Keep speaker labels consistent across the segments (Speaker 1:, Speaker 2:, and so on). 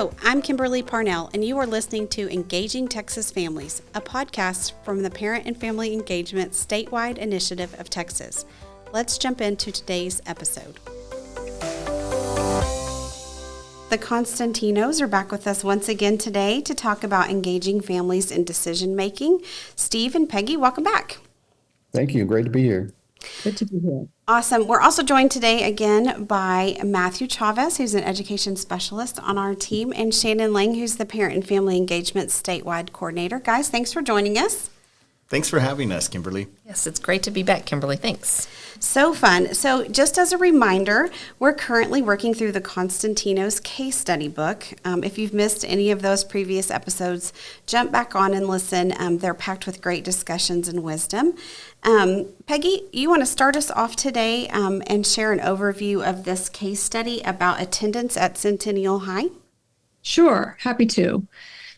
Speaker 1: Hello, I'm Kimberly Parnell, and you are listening to Engaging Texas Families, a podcast from the Parent and Family Engagement Statewide Initiative of Texas. Let's jump into today's episode. The Constantinos are back with us once again today to talk about engaging families in decision making. Steve and Peggy, welcome back.
Speaker 2: Thank you. Great to be here.
Speaker 3: Good to be here.
Speaker 1: Awesome. We're also joined today again by Matthew Chavez, who's an education specialist on our team, and Shannon Lang, who's the Parent and Family Engagement Statewide Coordinator. Guys, thanks for joining us.
Speaker 4: Thanks for having us, Kimberly.
Speaker 3: Yes, it's great to be back, Kimberly. Thanks.
Speaker 1: So fun. So just as a reminder, we're currently working through the Constantinos case study book. If you've missed any of those previous episodes, jump back on and listen. They're packed with great discussions and wisdom. Peggy, you want to start us off today and share an overview of this case study about attendance at Centennial High?
Speaker 5: Sure, happy to.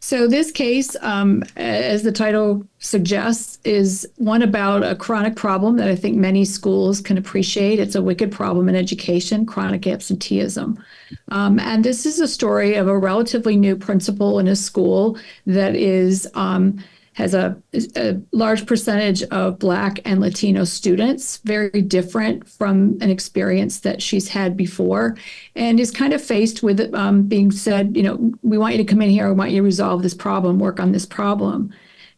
Speaker 5: So this case, as the title suggests, is one about a chronic problem that I think many schools can appreciate. It's a wicked problem in education, chronic absenteeism. And this is a story of a relatively new principal in a school that has a large percentage of Black and Latino students, very different from an experience that she's had before, and is kind of faced with being said, we want you to come in here, we want you to resolve this problem, work on this problem.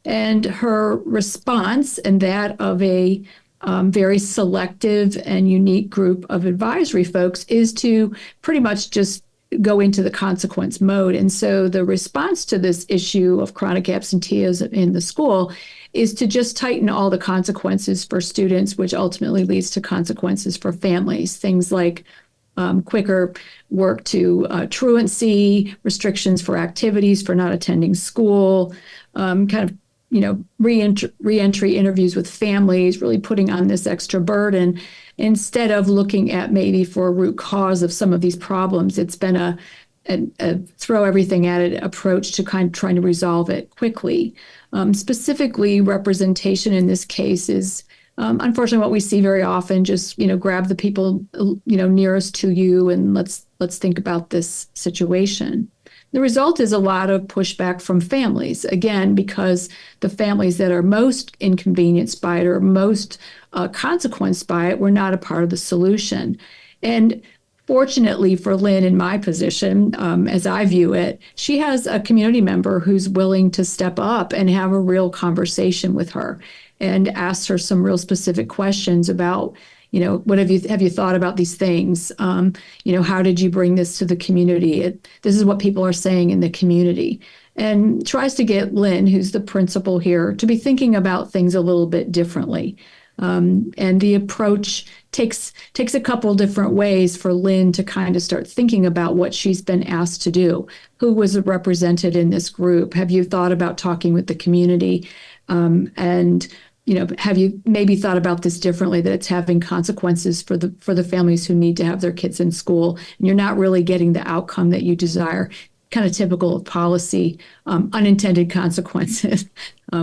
Speaker 5: And her response, and that of a very selective and unique group of advisory folks, is to pretty much just go into the consequence mode. And so the response to this issue of chronic absenteeism in the school is to just tighten all the consequences for students, which ultimately leads to consequences for families. Things like quicker work to truancy, restrictions for activities for not attending school, reentry interviews with families, really putting on this extra burden. Instead of looking at maybe for a root cause of some of these problems, it's been a throw everything at it approach to kind of trying to resolve it quickly. Specifically, representation in this case is unfortunately what we see very often. Just grab the people nearest to you and let's think about this situation. The result is a lot of pushback from families, again, because the families that are most inconvenienced by it or most consequenced by it were not a part of the solution. And fortunately for Lynn, in my position, as I view it, she has a community member who's willing to step up and have a real conversation with her and ask her some real specific questions about, what have you thought about these things? How did you bring this to the community? This is what people are saying in the community. And tries to get Lynn, who's the principal here, to be thinking about things a little bit differently. And the approach takes a couple different ways for Lynn to kind of start thinking about what she's been asked to do. Who was represented in this group? Have you thought about talking with the community? Have you maybe thought about this differently, that it's having consequences for the families who need to have their kids in school, and you're not really getting the outcome that you desire, kind of typical of policy, unintended consequences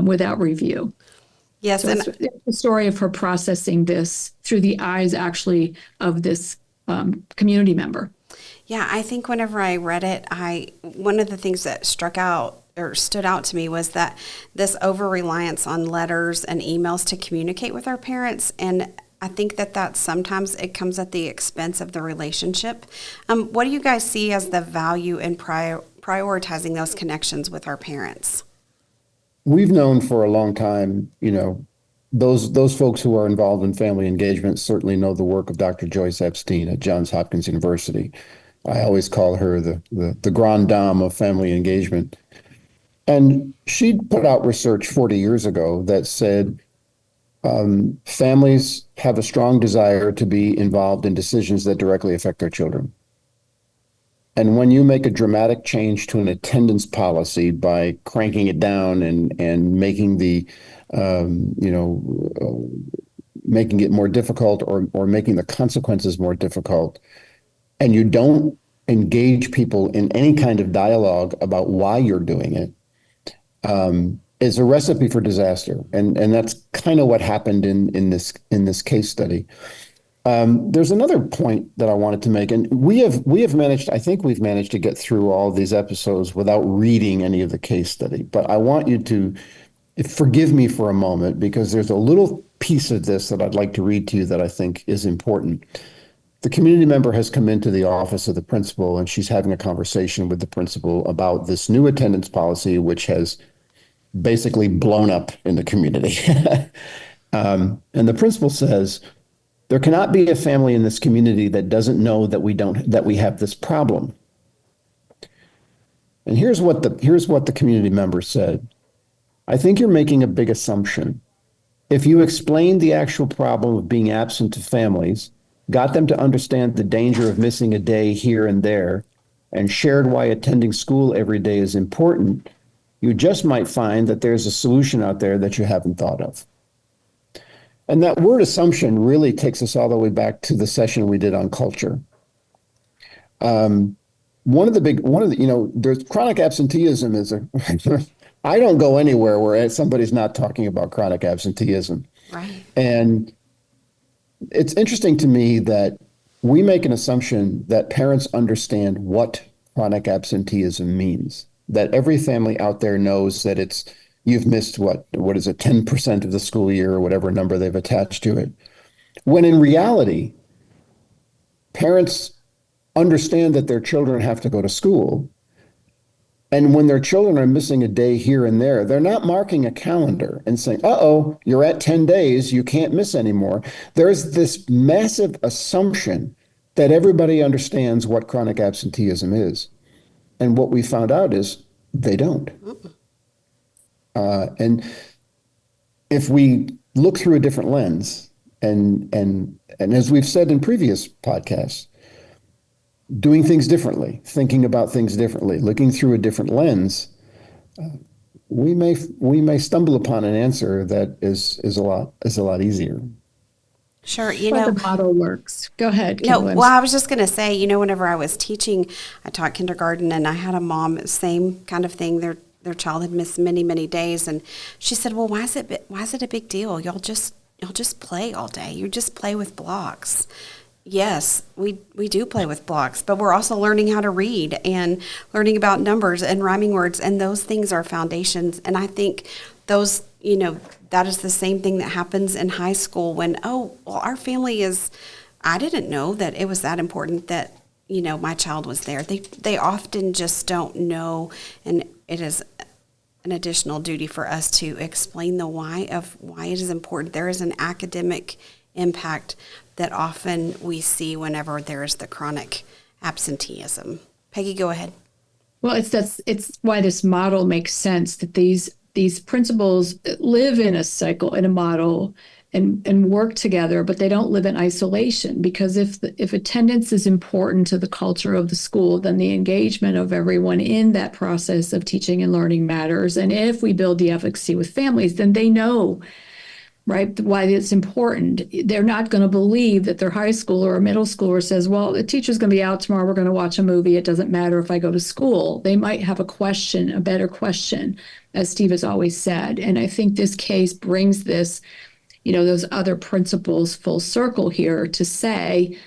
Speaker 5: without review.
Speaker 1: Yes,
Speaker 5: so it's the story of her processing this through the eyes, actually, of this community member.
Speaker 1: Yeah, I think whenever I read it, one of the things that struck out or stood out to me was that this over-reliance on letters and emails to communicate with our parents, and I think that sometimes it comes at the expense of the relationship. What do you guys see as the value in prioritizing those connections with our parents?
Speaker 2: We've known for a long time, those folks who are involved in family engagement certainly know the work of Dr. Joyce Epstein at Johns Hopkins University. I always call her the grande dame of family engagement. And she put out research 40 years ago that said families have a strong desire to be involved in decisions that directly affect their children. And when you make a dramatic change to an attendance policy by cranking it down and making making it more difficult or making the consequences more difficult, and you don't engage people in any kind of dialogue about why you're doing it, is a recipe for disaster. And that's kind of what happened in this case study. There's another point that I wanted to make, and we have managed. I think we've managed to get through all these episodes without reading any of the case study. But I want you to forgive me for a moment because there's a little piece of this that I'd like to read to you that I think is important. The community member has come into the office of the principal, and she's having a conversation with the principal about this new attendance policy, which has basically blown up in the community. And the principal says, there cannot be a family in this community that doesn't know that we have this problem. And here's what the community member said. I think you're making a big assumption. If you explained the actual problem of being absent to families, got them to understand the danger of missing a day here and there, and shared why attending school every day is important, you just might find that there's a solution out there that you haven't thought of. And that word assumption really takes us all the way back to the session we did on culture. There's chronic absenteeism I don't go anywhere where somebody's not talking about chronic absenteeism.
Speaker 1: Right.
Speaker 2: And it's interesting to me that we make an assumption that parents understand what chronic absenteeism means, that every family out there knows that you've missed what is it, 10% of the school year or whatever number they've attached to it. When in reality, parents understand that their children have to go to school. And when their children are missing a day here and there, they're not marking a calendar and saying, uh-oh, you're at 10 days, you can't miss anymore. There's this massive assumption that everybody understands what chronic absenteeism is. And what we found out is they don't. And if we look through a different lens, and as we've said in previous podcasts, doing things differently, thinking about things differently, looking through a different lens, we may stumble upon an answer that is a lot easier.
Speaker 1: Sure.
Speaker 5: The model works. Go ahead,
Speaker 1: No,
Speaker 5: Kimberly.
Speaker 1: well, I was just going to say, whenever I was teaching, I taught kindergarten, and I had a mom, same kind of thing. Their child had missed many, many days, and she said, "Well, why is it a big deal? Y'all just play all day. You just play with blocks." Yes, we do play with blocks, but we're also learning how to read and learning about numbers and rhyming words, and those things are foundations. And I think those, that is the same thing that happens in high school when, our family I didn't know that it was that important that, my child was there. They often just don't know, and it is an additional duty for us to explain the why of why it is important. There is an academic impact that often we see whenever there is the chronic absenteeism. Peggy, go ahead.
Speaker 5: Well, it's why this model makes sense, that these principles live in a cycle, in a model, and work together, but they don't live in isolation, because if attendance is important to the culture of the school, then the engagement of everyone in that process of teaching and learning matters. And if we build the efficacy with families, then they know, right, why it's important. They're not going to believe that their high schooler or middle schooler says, well, the teacher's going to be out tomorrow, we're going to watch a movie, it doesn't matter if I go to school. They might have a better question, as Steve has always said. And I think this case brings this, those other principles full circle here to say,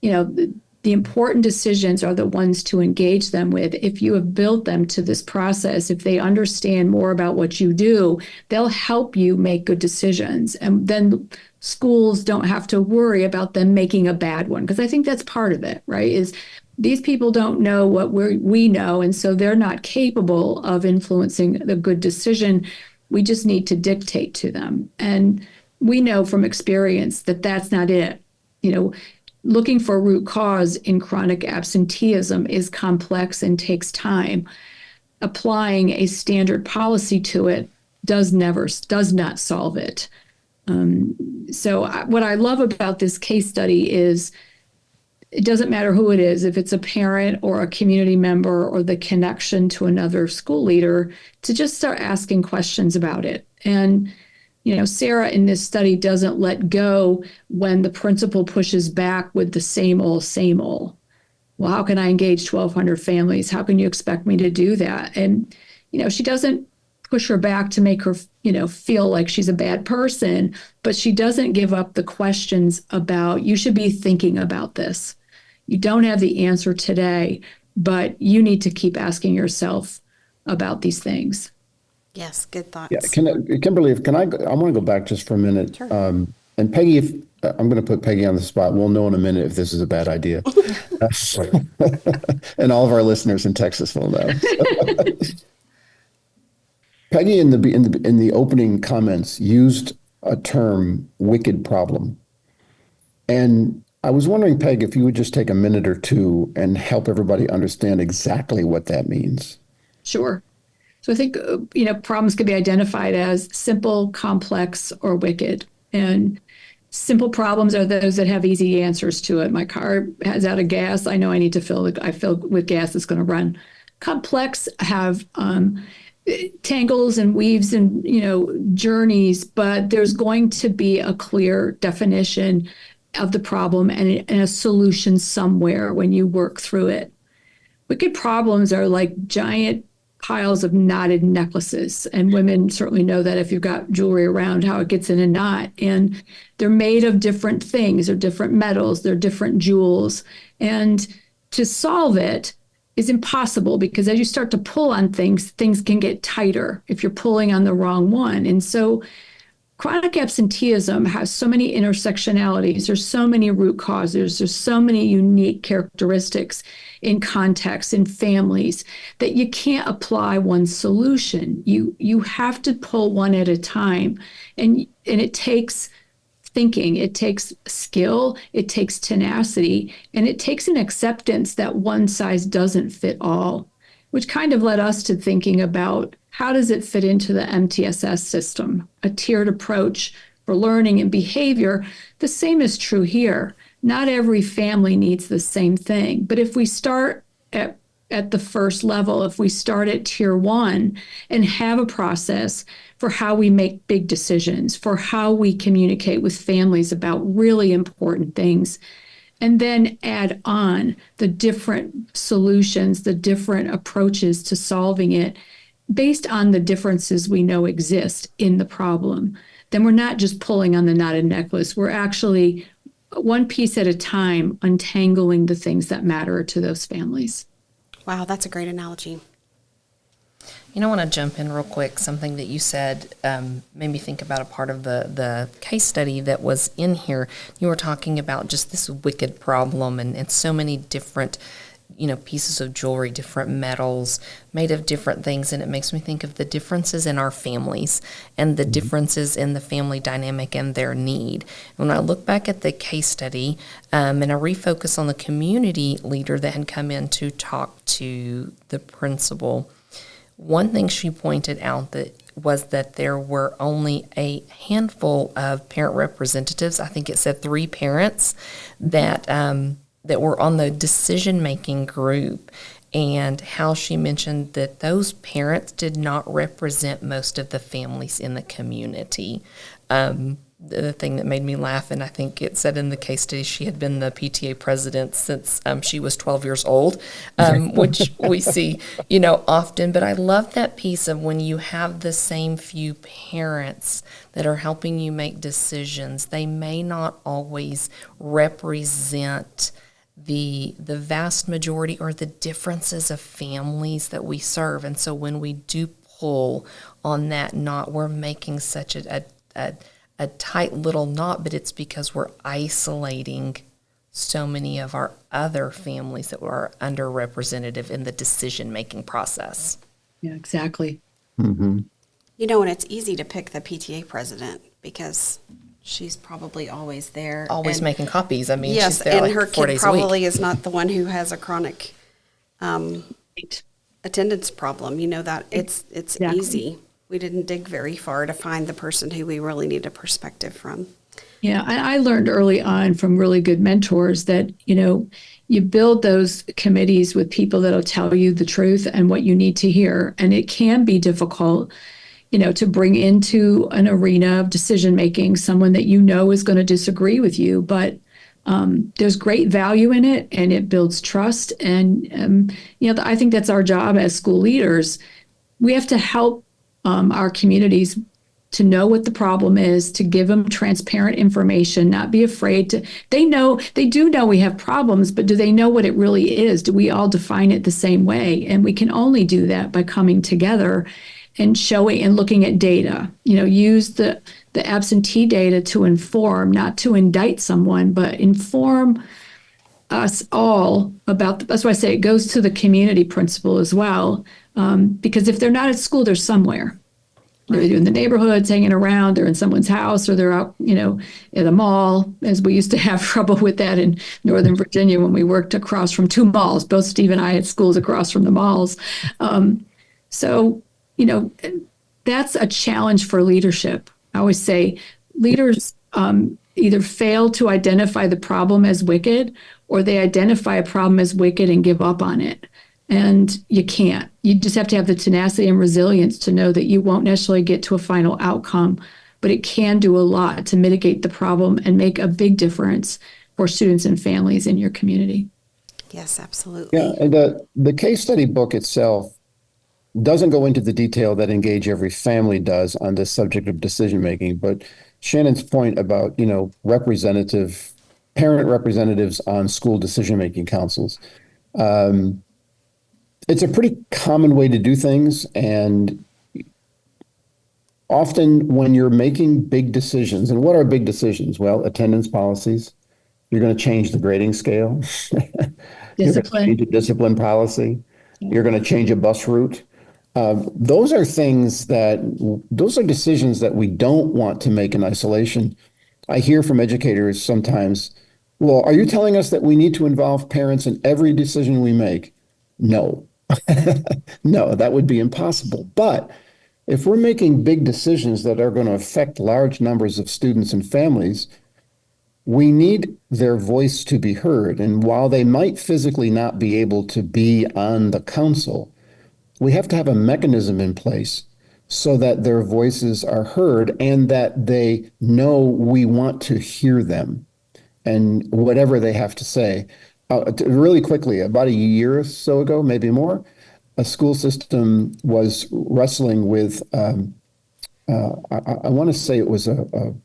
Speaker 5: the important decisions are the ones to engage them with. If you have built them to this process, if they understand more about what you do, they'll help you make good decisions. And then schools don't have to worry about them making a bad one. Because I think that's part of it, right? Is these people don't know what we know, and so they're not capable of influencing the good decision. We just need to dictate to them. And we know from experience that that's not it. Looking for root cause in chronic absenteeism is complex and takes time. Applying a standard policy to it does not solve it. So what I love about this case study is it doesn't matter who it is, if it's a parent or a community member or the connection to another school leader, to just start asking questions about it. And Sarah in this study doesn't let go when the principal pushes back with the same old, same old. Well, how can I engage 1,200 families? How can you expect me to do that? And, she doesn't push her back to make her, feel like she's a bad person, but she doesn't give up the questions about, you should be thinking about this. You don't have the answer today, but you need to keep asking yourself about these things.
Speaker 1: Yes, good thoughts.
Speaker 2: Yeah, Kimberly, I want to go back just for a minute.
Speaker 1: Sure.
Speaker 2: And Peggy, if I'm going to put Peggy on the spot, we'll know in a minute if this is a bad idea. And all of our listeners in Texas will know. Peggy, in the opening comments, used a term, wicked problem. And I was wondering, Peg, if you would just take a minute or two and help everybody understand exactly what that means.
Speaker 5: Sure. So I think, problems can be identified as simple, complex, or wicked. And simple problems are those that have easy answers to it. My car has out of gas. I know I need to I fill with gas that's going to run. Complex have tangles and weaves and, journeys, but there's going to be a clear definition of the problem and a solution somewhere when you work through it. Wicked problems are like giant piles of knotted necklaces. And women certainly know that if you've got jewelry around, how it gets in a knot. And they're made of different things. They're different metals. They're different jewels. And to solve it is impossible because as you start to pull on things, things can get tighter if you're pulling on the wrong one. And so chronic absenteeism has so many intersectionalities. There's so many root causes. There's so many unique characteristics in contexts, in families, that you can't apply one solution. You have to pull one at a time. And it takes thinking, it takes skill, it takes tenacity, and it takes an acceptance that one size doesn't fit all, which kind of led us to thinking about how does it fit into the MTSS system, a tiered approach for learning and behavior. The same is true here. Not every family needs the same thing, but if we start at the first level, if we start at tier one and have a process for how we make big decisions, for how we communicate with families about really important things, and then add on the different solutions, the different approaches to solving it based on the differences we know exist in the problem, then we're not just pulling on the knotted necklace. We're actually one piece at a time untangling the things that matter to those families.
Speaker 1: Wow, that's a great analogy.
Speaker 3: I want to jump in real quick. Something that you said made me think about a part of the case study that was in here. You were talking about just this wicked problem and so many different, pieces of jewelry, different metals made of different things. And it makes me think of the differences in our families and the differences in the family dynamic and their need. When I look back at the case study and I refocus on the community leader that had come in to talk to the principal, one thing she pointed out was that there were only a handful of parent representatives. I think it said 3 parents that were on the decision-making group, and how she mentioned that those parents did not represent most of the families in the community. The thing that made me laugh, and I think it said in the case study she had been the PTA president since she was 12 years old, which we see, often. But I love that piece of when you have the same few parents that are helping you make decisions, they may not always represent the vast majority or the differences of families that we serve. And so when we do pull on that knot, we're making such a tight little knot, but it's because we're isolating so many of our other families that are underrepresented in the decision-making process.
Speaker 5: Yeah, exactly.
Speaker 2: Mm-hmm.
Speaker 1: And it's easy to pick the PTA president because she's probably always there.
Speaker 3: Always making copies. I mean,
Speaker 1: yes,
Speaker 3: she's there
Speaker 1: and her
Speaker 3: 4
Speaker 1: kid
Speaker 3: days a week.
Speaker 1: probably is not the one who has a chronic attendance problem. That it's
Speaker 5: Exactly.
Speaker 1: easy. We didn't dig very far to find the person who we really need a perspective from.
Speaker 5: Yeah, I learned early on from really good mentors that, you build those committees with people that'll tell you the truth and what you need to hear. And it can be difficult, to bring into an arena of decision making someone that is going to disagree with you. But there's great value in it, and it builds trust. And, I think that's our job as school leaders. We have to help our communities to know what the problem is, to give them transparent information, not be afraid to, they do know we have problems, but do they know what it really is? Do we all define it the same way? And we can only do that by coming together and showing and looking at data. Use the absentee data to inform, not to indict someone, but inform us all about, that's why I say it goes to the community principle as well. Because if they're not at school, they're somewhere. They're either in the neighborhoods hanging around, they're in someone's house, or they're out, at a mall, as we used to have trouble with that in Northern Virginia when we worked across from two malls. Both Steve and I had schools across from the malls. So, that's a challenge for leadership. I always say leaders either fail to identify the problem as wicked, or they identify a problem as wicked and give up on it. And you can't. You just have to have the tenacity and resilience to know that you won't necessarily get to a final outcome, but it can do a lot to mitigate the problem and make a big difference for students and families in your community.
Speaker 1: Yes, absolutely.
Speaker 2: Yeah, and the case study book itself doesn't go into the detail that Engage Every Family does on this subject of decision making, but Shannon's point about, parent representatives on school decision making councils. It's a pretty common way to do things, and often when you're making big decisions, and what are big decisions? Well, attendance policies. You're going to change the grading scale. You're going to change a discipline policy. You're going to change a bus route. Those are decisions that we don't want to make in isolation. I hear from educators sometimes, well, are you telling us that we need to involve parents in every decision we make? No. No, that would be impossible. But if we're making big decisions that are going to affect large numbers of students and families, we need their voice to be heard. And while they might physically not be able to be on the council, we have to have a mechanism in place so that their voices are heard and that they know we want to hear them and whatever they have to say. Really quickly, about a year or so ago, maybe more, a school system was wrestling with, I want to say it was a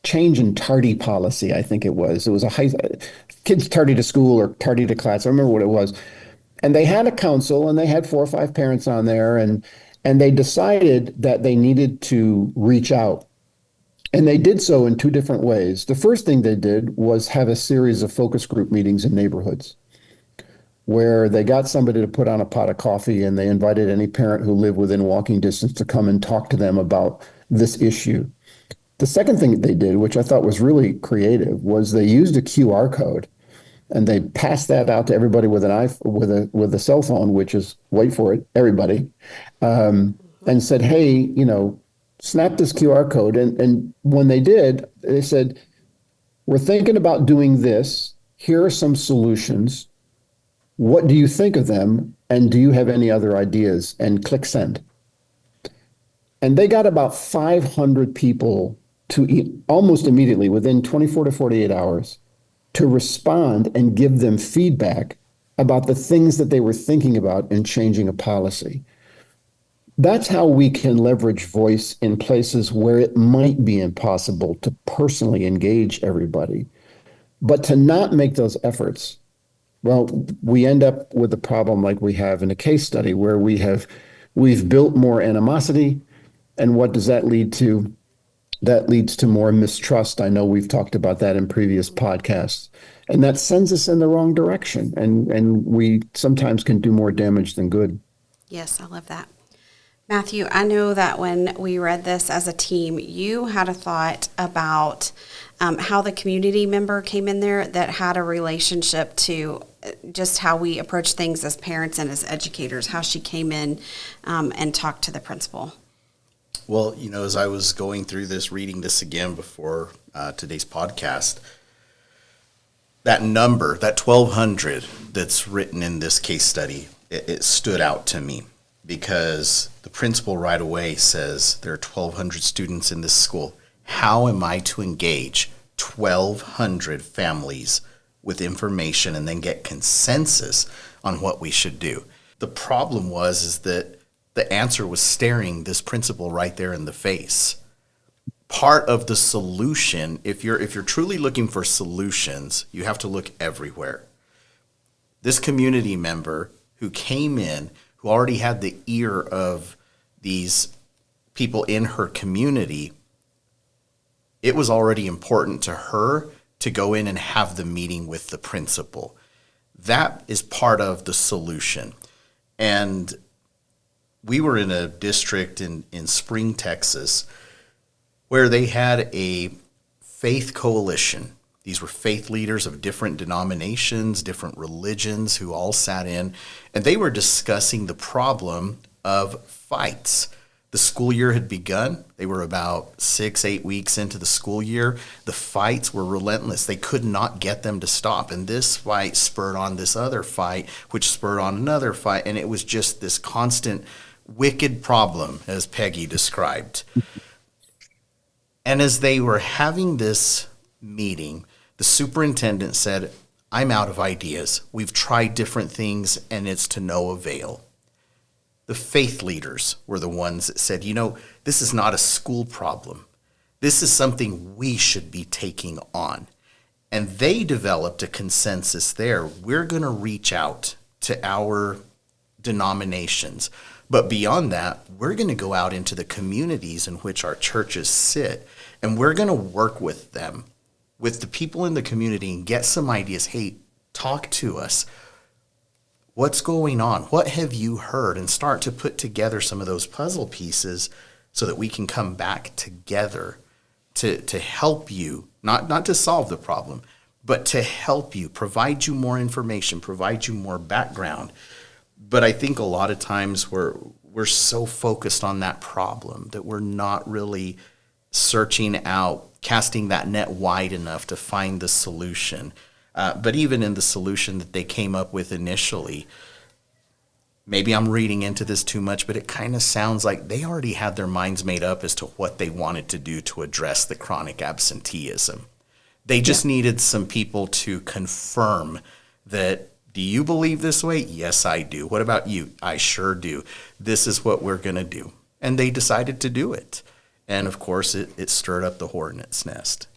Speaker 2: change in tardy policy, I think it was. It was kids tardy to school or tardy to class. I remember what it was. And they had a council and they had 4 or 5 parents on there, and they decided that they needed to reach out. And they did so in 2 different ways. The first thing they did was have a series of focus group meetings in neighborhoods where they got somebody to put on a pot of coffee and they invited any parent who lived within walking distance to come and talk to them about this issue. The second thing that they did, which I thought was really creative, was they used a QR code and they passed that out to everybody with with a cell phone, which is, wait for it, everybody, and said, hey, snap this QR code. And when they did, they said, we're thinking about doing this. Here are some solutions. What do you think of them? And do you have any other ideas? And click send. And they got about 500 people to almost immediately, within 24 to 48 hours, to respond and give them feedback about the things that they were thinking about in changing a policy. That's how we can leverage voice in places where it might be impossible to personally engage everybody. But to not make those efforts, well, we end up with a problem like we have in a case study where we've built more animosity. And what does that lead to? That leads to more mistrust. I know we've talked about that in previous podcasts. And that sends us in the wrong direction. And we sometimes can do more damage than good.
Speaker 1: Yes, I love that. Matthew, I know that when we read this as a team, you had a thought about how the community member came in there that had a relationship to just how we approach things as parents and as educators, how she came in and talked to the principal.
Speaker 4: Well, as I was going through this, reading this again before today's podcast, that number, that 1,200 that's written in this case study, it stood out to me because the principal right away says there are 1,200 students in this school. How am I to engage 1,200 families with information and then get consensus on what we should do? The problem is that the answer was staring this principal right there in the face. Part of the solution, if you're truly looking for solutions, you have to look everywhere. This community member who came in, who already had the ear of these people in her community, it was already important to her to go in and have the meeting with the principal. That is part of the solution. And we were in a district in Spring, Texas, where they had a faith coalition. These were faith leaders of different denominations, different religions who all sat in, and they were discussing the problem of fights. The school year had begun. They were about 6-8 weeks into the school year. The fights were relentless. They could not get them to stop. And this fight spurred on this other fight, which spurred on another fight. And it was just this constant wicked problem, as Peggy described. And as they were having this meeting, the superintendent said, "I'm out of ideas. We've tried different things, and it's to no avail." The faith leaders were the ones that said, this is not a school problem. This is something we should be taking on. And they developed a consensus there. We're going to reach out to our denominations. But beyond that, we're going to go out into the communities in which our churches sit, and we're going to work with them, with the people in the community, and get some ideas. Hey, talk to us. What's going on? What have you heard? And start to put together some of those puzzle pieces so that we can come back together to help you, not to solve the problem, but to help you, provide you more information, provide you more background. But I think a lot of times we're so focused on that problem that we're not really searching out, casting that net wide enough to find the solution. But even in the solution that they came up with initially, maybe I'm reading into this too much, but it kind of sounds like they already had their minds made up as to what they wanted to do to address the chronic absenteeism. They just needed some people to confirm that, do you believe this way? Yes, I do. What about you? I sure do. This is what we're going to do. And they decided to do it. And of course, it stirred up the hornet's nest.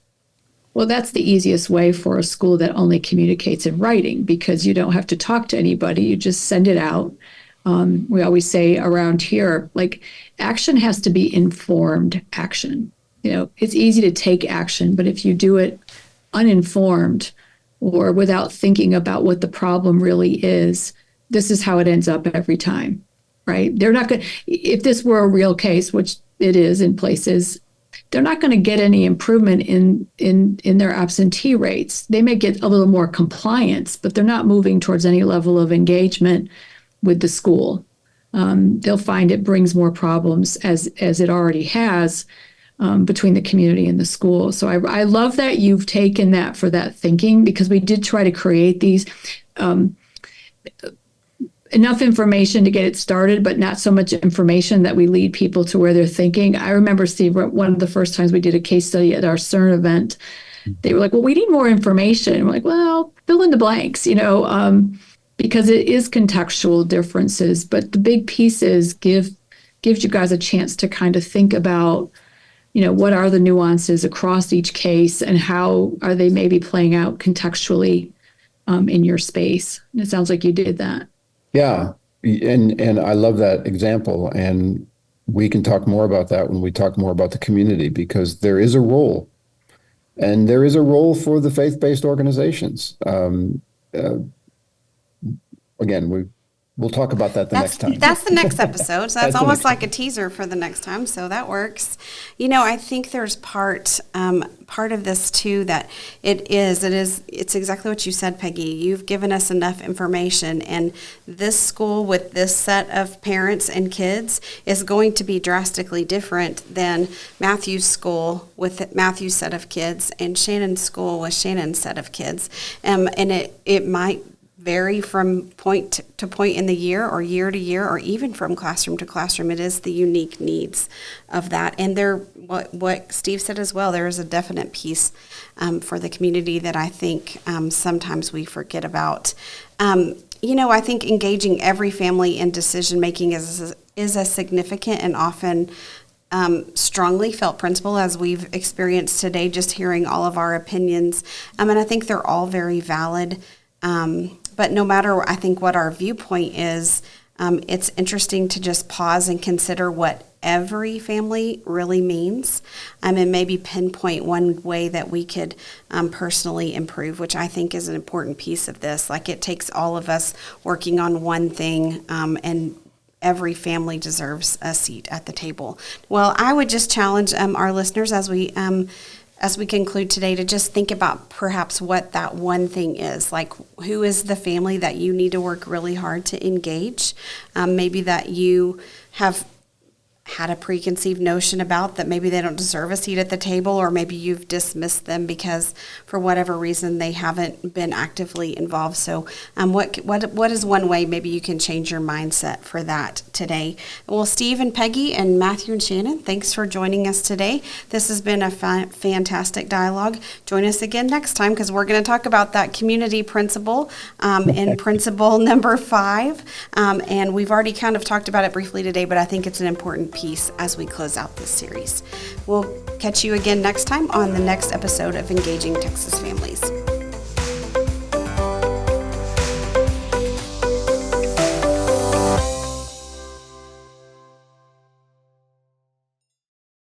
Speaker 5: Well, that's the easiest way for a school that only communicates in writing, because you don't have to talk to anybody. You just send it out. We always say around here, action has to be informed action. It's easy to take action, but if you do it uninformed or without thinking about what the problem really is, this is how it ends up every time, right? They're not going to, if this were a real case, which it is in places, they're not going to get any improvement in their absentee rates. They may get a little more compliance, but they're not moving towards any level of engagement with the school. They'll find it brings more problems, as it already has, between the community and the school. So I love that you've taken that for that thinking, because we did try to create these enough information to get it started, but not so much information that we lead people to where they're thinking. I remember, Steve, one of the first times we did a case study at our CERN event, they were like, well, we need more information. And we're like, well, fill in the blanks, because it is contextual differences. But the big pieces gives you guys a chance to kind of think about, what are the nuances across each case and how are they maybe playing out contextually in your space. And it sounds like you did that.
Speaker 2: Yeah, and I love that example, and we can talk more about that when we talk more about the community, because there is a role, and there is a role for the faith-based organizations. Again, we'll talk about that next time.
Speaker 1: That's the next episode. So that's almost like
Speaker 2: time.
Speaker 1: a teaser for the next time. So that works. I think there's part of this too that it's exactly what you said, Peggy. You've given us enough information, and this school with this set of parents and kids is going to be drastically different than Matthew's school with Matthew's set of kids and Shannon's school with Shannon's set of kids. And it might vary from point to point in the year or year to year, or even from classroom to classroom. It is the unique needs of that. And what Steve said as well, there is a definite piece for the community that I think sometimes we forget about. I think engaging every family in decision-making is a significant and often strongly felt principle, as we've experienced today, just hearing all of our opinions. And I think they're all very valid. But no matter, I think, what our viewpoint is, it's interesting to just pause and consider what every family really means, and maybe pinpoint one way that we could personally improve, which I think is an important piece of this. Like, it takes all of us working on one thing, and every family deserves a seat at the table. Well, I would just challenge our listeners as we conclude today to just think about perhaps what that one thing is. Like, who is the family that you need to work really hard to engage? Maybe that you have had a preconceived notion about, that maybe they don't deserve a seat at the table, or maybe you've dismissed them because for whatever reason they haven't been actively involved. So what is one way maybe you can change your mindset for that today? Well, Steve and Peggy and Matthew and Shannon, thanks for joining us today. This has been a fantastic dialogue. Join us again next time, because we're going to talk about that community principle in principle number 5. And we've already kind of talked about it briefly today, but I think it's an important piece as we close out this series. We'll catch you again next time on the next episode of Engaging Texas Families.